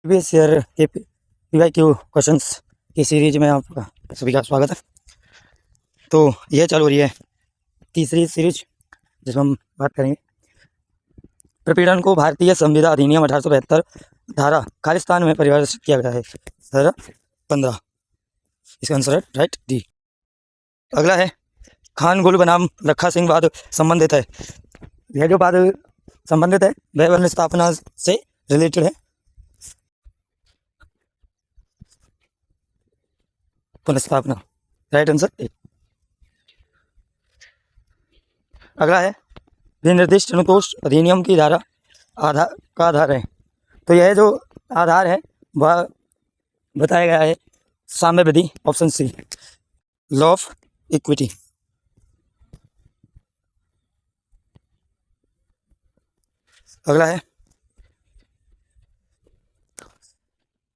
Previous year के PYQ questions की series में आपका सभी का स्वागत है। तो यह चालू हो रही है तीसरी सीरीज जिसमें हम बात करेंगे प्रपीड़न को भारतीय संविधान अधिनियम 1872 धारा खालिस्तान में परिभाषित किया गया है। धारा 15, इसका आंसर है राइट डी। अगला है खान गुल बनाम लखा सिंह वाद संबंधित है। यह जो वाद संबंधित है वह वन स्थापना से रिलेटेड है। पुनर्स्थापना राइट आंसर ए। अगला है विनिर्दिष्ट अनुतोष अधिनियम की धारा आधार है। तो यह जो आधार है वह बताया गया है साम्य विधि, option C, law of equity. अगला है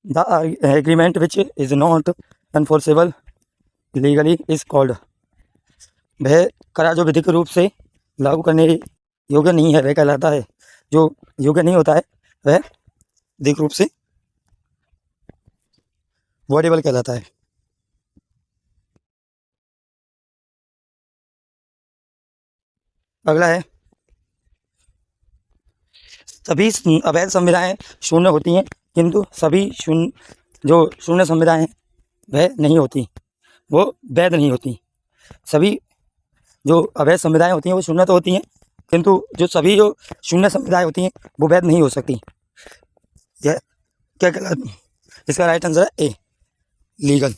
the agreement which is not enforceable legally is called. वह करार जो विधिक रूप से लागू करने योग्य नहीं है वह कहलाता है, जो योग्य नहीं होता है वह विधिक रूप से वॉइडेबल कहलाता है। अगला है सभी अवैध संविधाएं शून्य होती हैं किंतु सभी शून्य संविधाएं वह नहीं होती, वो वैध नहीं होती। सभी जो अवैध संविधाएं होती हैं वो शून्य तो होती हैं किंतु जो शून्य संविधाएं होती हैं वो वैध नहीं हो सकती। यह क्या कहलाता? इसका राइट आंसर है ए, लीगल।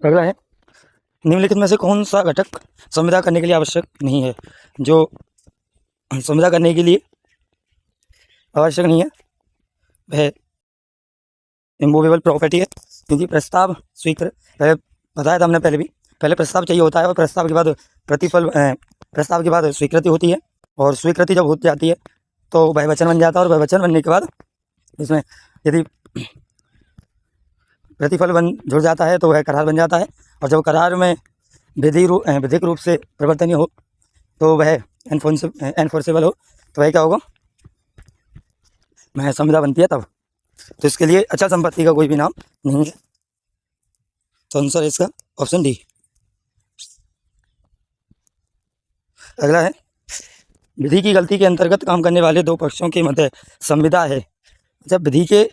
अगला है निम्नलिखित में से कौन सा घटक संविदा करने के लिए आवश्यक नहीं है? जो संविदा करने के लिए आवश्यक नहीं है वह इमूवेबल प्रॉपर्टी है, क्योंकि प्रस्ताव बताया था हमने पहले प्रस्ताव चाहिए होता है और प्रस्ताव के बाद प्रस्ताव के बाद स्वीकृति होती है, और स्वीकृति जब हो जाती है तो वह वचन बन जाता है, और वह वचन बनने के बाद इसमें यदि प्रतिफल जुड़ जाता है तो वह करार बन जाता है, और जब करार में विधिक रूप से प्रवर्तनीय हो तो वह एनफोर्सेबल हो तो वह क्या होगा? वह संविदा बनती है तब। तो इसके लिए अचल संपत्ति का कोई भी नाम नहीं है, तो आंसर है इसका ऑप्शन डी। अगला है विधि की गलती के अंतर्गत काम करने वाले दो पक्षों के मध्य संविदा है। जब विधि के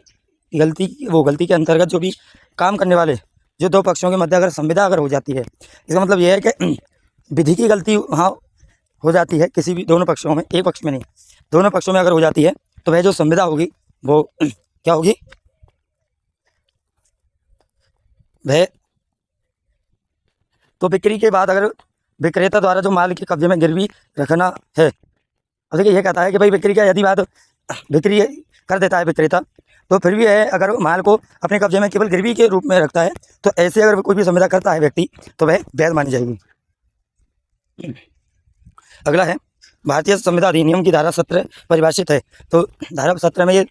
गलती के अंतर्गत जो भी काम करने वाले जो दो पक्षों के मध्य अगर संविदा हो जाती है, इसका मतलब यह है कि विधि की गलती वहाँ हो जाती है किसी भी दोनों पक्षों में, एक पक्ष में नहीं, दोनों पक्षों में अगर हो जाती है तो वह जो संविदा होगी वो क्या होगी? वह तो बिक्री के बाद अगर विक्रेता द्वारा जो माल के कब्जे में गिरवी रखना है, अब देखिए ये कहता है कि भाई बिक्री का यदि बात बिक्री कर देता है विक्रेता, तो फिर भी है अगर माल को अपने कब्जे में केवल गिरवी के रूप में रखता है तो ऐसे अगर कोई भी संविदा करता है व्यक्ति तो वह वैध मानी जाएगी। अगला है भारतीय संविधान अधिनियम की धारा 17 परिभाषित है। तो धारा 17 में ये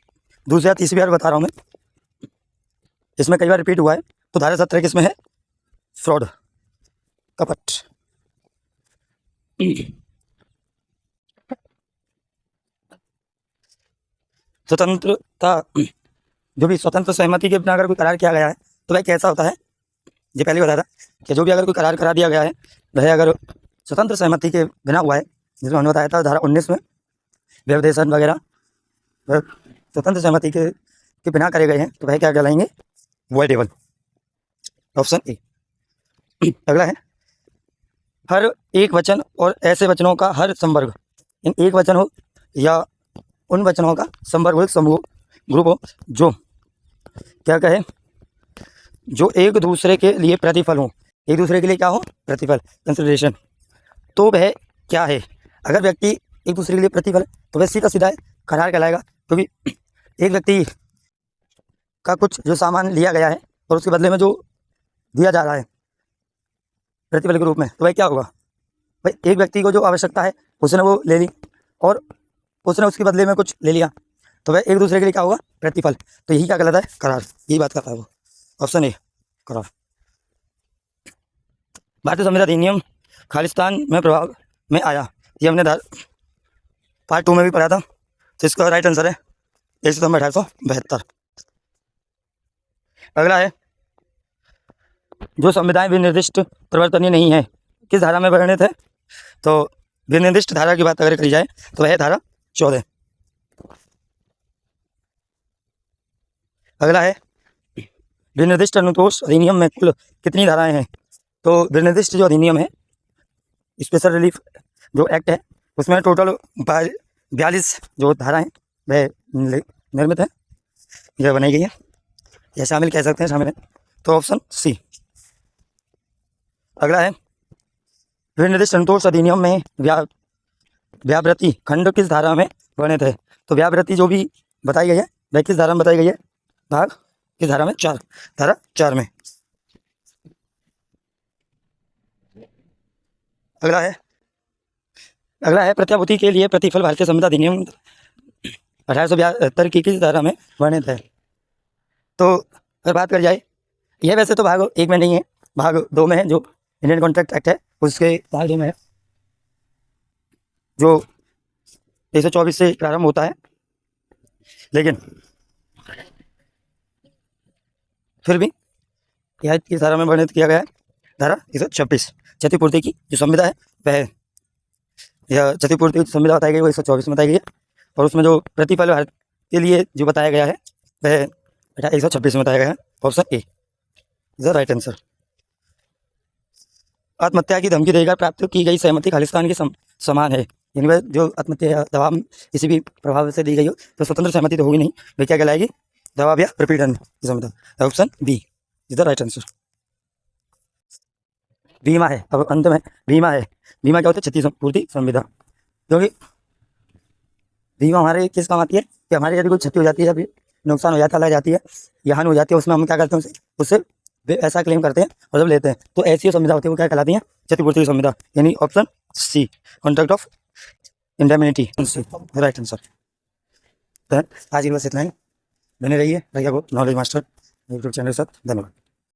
दूसरी या तीसरी बार बता रहा हूँ मैं, इसमें कई बार रिपीट हुआ है। तो धारा 17 किसमें है? फ्रॉड, कपट। स्वतंत्रता जो भी स्वतंत्र सहमति के बिना अगर कोई करार किया गया है तो वह कैसा होता है? ये पहले बताया था कि जो भी अगर कोई करार करा दिया गया है वह अगर स्वतंत्र सहमति के बिना हुआ है, जिसमें हमने बताया था धारा 19 में व्यवदेशन वगैरह, वह स्वतंत्र सहमति के बिना करे गए हैं तो वह क्या कहलाएंगे? Voidable, option A. अगला है हर एक वचन और ऐसे वचनों का हर संवर्ग, इन एक वचन हो या उन वचनों का संवर्ग हो, समूह, ग्रुप हो, जो क्या कहे? जो एक दूसरे के लिए प्रतिफल हो, एक दूसरे के लिए क्या हो? प्रतिफल, कंसिडरेशन। तो वह क्या है? अगर व्यक्ति एक दूसरे के लिए प्रतिफल तो वह सीधा सीधा करार कहलाएगा, क्योंकि एक व्यक्ति का कुछ जो सामान लिया गया है और उसके बदले में जो दिया जा रहा है प्रतिफल के रूप में, तो वह क्या होगा? भाई एक व्यक्ति को जो आवश्यकता है उसने वो ले ली और उसने उसके बदले में कुछ ले लिया, तो वह एक दूसरे के लिए क्या होगा? प्रतिफल। तो यही क्या कहलाता है? करार। यही बात करता है वो, ऑप्शन ए, करार। भारतीय संविधान अधिनियम खालिस्तान में प्रभाव में आया, ये हमने पार्ट 2 में भी पढ़ा था। तो इसका राइट आंसर है 1 सितंबर 1872। अगला है, जो संविधान विनिर्दिष्ट परिवर्तनीय नहीं है किस धारा में वर्णित है? तो विनिर्दिष्ट धारा की बात अगर करी जाए तो वह धारा 14। अगला है, विनिर्दिष्ट अनुतोष अधिनियम में कुल कितनी धाराएं हैं? तो विनिर्दिष्ट जो अधिनियम है, स्पेशल रिलीफ जो एक्ट है, उसमें टोटल 42 जो धाराएं वह निर्मित है, यह बनाई गई है, या शामिल कह सकते हैं, शामिल है। तो ऑप्शन सी। अगला है, विनिर्दिष्ट अनुतोष अधिनियम में व्यावृत्ति खंड किस धारा में वर्णित है? तो व्यावृत्ति जो भी बताई गई है वह किस धारा में बताई गई है? भाग किस धारा में? 4, धारा 4 में। अगला है, प्रत्याभूति के लिए प्रतिफल भारतीय संविधान अधिनियम 1872 की किस धारा में वर्णित है? तो अगर बात करी जाए, यह वैसे तो भाग 1 में नहीं है, भाग 2 में है, जो इंडियन कॉन्ट्रैक्ट एक्ट है उसके भाग 2 में है, जो 124 से प्रारंभ होता है। लेकिन फिर भी यह किस धारा में वर्णित किया गया है? धारा 126। क्षतिपूर्ति की जो संविदा है वह, यह क्षतिपूर्ति की संविदा बताई गई वो 124 में बताई गई है, और उसमें जो प्रतिफल भारत के लिए जो बताया गया है वह 126 में बताया गया है। Option A is the right answer. आत्महत्या की धमकी देकर प्राप्त की गई सहमति खालिस्तान के समान है, यानी वह जो आत्महत्या दबाव किसी भी प्रभाव से दी गई हो तो स्वतंत्र सहमति तो होगी नहीं, वे क्या कहलाएगी? दबाव या प्रपीड़न की संविदा। Option B is the right answer. बीमा है, अब अंत में बीमा है। बीमा क्या होता है? क्षतिपूर्ति संविदा। क्योंकि बीमा हमारे किस काम आती है कि हमारे यदि कोई क्षति हो जाती है, अभी नुकसान हो जाता है, लग जाती है या हानि हो जाती है, उसमें हम क्या करते हैं? उससे ऐसा क्लेम करते हैं और जब लेते हैं तो ऐसी संविदा होती है वो क्या कहलाती है? क्षतिपूर्ति की संविदा, यानी option C contract of indemnity, right answer. आज की बस इतना ही। बने रहिए भैया को नॉलेज मास्टर यूट्यूब चैनल के साथ। धन्यवाद।